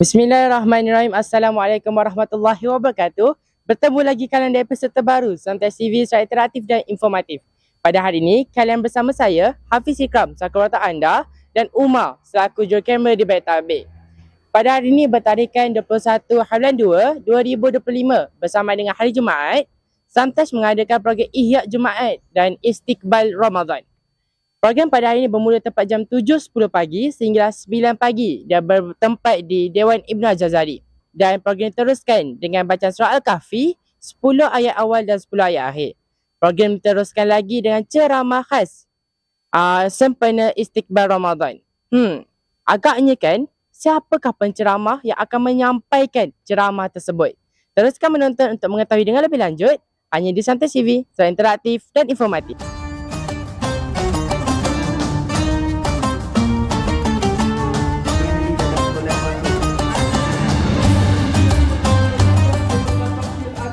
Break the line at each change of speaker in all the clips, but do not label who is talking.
Bismillahirrahmanirrahim. Assalamualaikum warahmatullahi wabarakatuh. Bertemu lagi kalian di episod terbaru Samtas TV secara interaktif dan informatif. Pada hari ini, kalian bersama saya, Hafiz Ikram, selaku watak anda, dan Umar, selaku jurukamera di balik tabir. Pada hari ini bertarikan 21/2/2025 bersama dengan hari Jumaat, Samtas mengadakan program Ihya Jumaat dan Istiqbal Ramadan. Program pada hari ini bermula tepat jam 7.10 pagi sehingga 9 pagi dan bertempat di Dewan Ibn Al-Jazari. Dan program diteruskan dengan bacaan surah Al-Kahfi, 10 ayat awal dan 10 ayat akhir. Program diteruskan lagi dengan ceramah khas sempena Istiqbal Ramadan. Agaknya kan, siapakah penceramah yang akan menyampaikan ceramah tersebut? Teruskan menonton untuk mengetahui dengan lebih lanjut hanya di Samtas TV, secara interaktif dan informatif.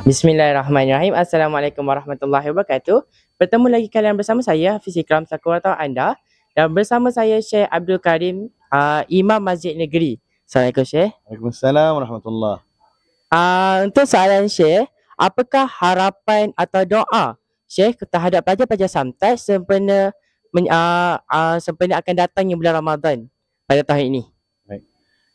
Bismillahirrahmanirrahim. Assalamualaikum warahmatullahi wabarakatuh. Bertemu lagi kalian bersama saya, Hafiz Ikram, selaku wartawan anda. Dan bersama saya Syekh Abdul Karim, Imam Masjid Negeri. Assalamualaikum Syekh.
Waalaikumsalam warahmatullahi.
Untuk soalan Syekh, apakah harapan atau doa Syekh terhadap pelajar-pelajar Samtas sempena akan datangnya bulan Ramadan pada tahun ini?
Baik.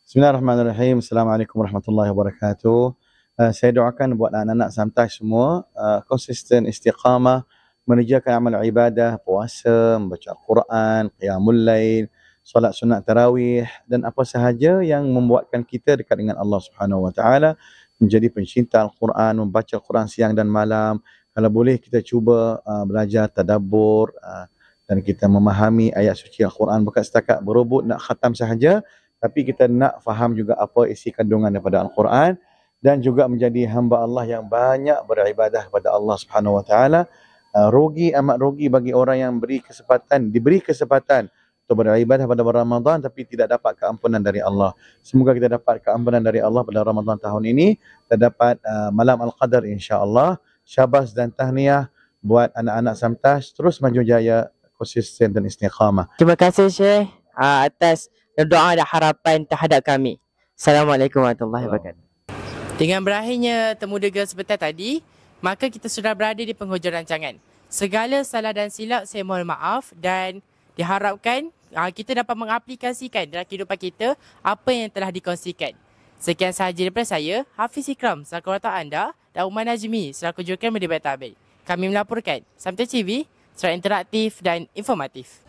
Bismillahirrahmanirrahim. Assalamualaikum warahmatullahi wabarakatuh. Saya doakan buat anak-anak Samtas semua konsisten, istiqamah, mengerjakan amal ibadah, puasa, membaca Al-Quran, qiyamul lail, solat sunat tarawih dan apa sahaja yang membuatkan kita dekat dengan Allah Subhanahu Wa Taala, menjadi pencinta Al-Quran, membaca Al-Quran siang dan malam. Kalau boleh kita cuba belajar tadabbur dan kita memahami ayat suci Al-Quran, bukan setakat berebut nak khatam sahaja, tapi kita nak faham juga apa isi kandungan daripada Al-Quran dan juga menjadi hamba Allah yang banyak beribadah kepada Allah Subhanahu Wa Taala. Rugi, amat rugi bagi orang yang diberi kesempatan untuk beribadah pada bulan Ramadan tapi tidak dapat keampunan dari Allah. Semoga kita dapat keampunan dari Allah pada Ramadan tahun ini dan dapat malam Al-Qadar insya-Allah. Syabas dan tahniah buat anak-anak Samtas, terus maju jaya, konsisten dan istiqamah.
Terima kasih Syekh atas doa dan harapan terhadap kami. Assalamualaikum warahmatullahi wabarakatuh. Dengan berakhirnya temu dega sebentar tadi, maka kita sudah berada di penghujung rancangan. Segala salah dan silap saya mohon maaf dan diharapkan kita dapat mengaplikasikan dalam kehidupan kita apa yang telah dikongsikan. Sekian sahaja daripada saya, Hafiz Ikram, selaku watak anda, dan Umar Najmi, selaku jurukamera di balik tabir. Kami melaporkan Samtas TV secara interaktif dan informatif.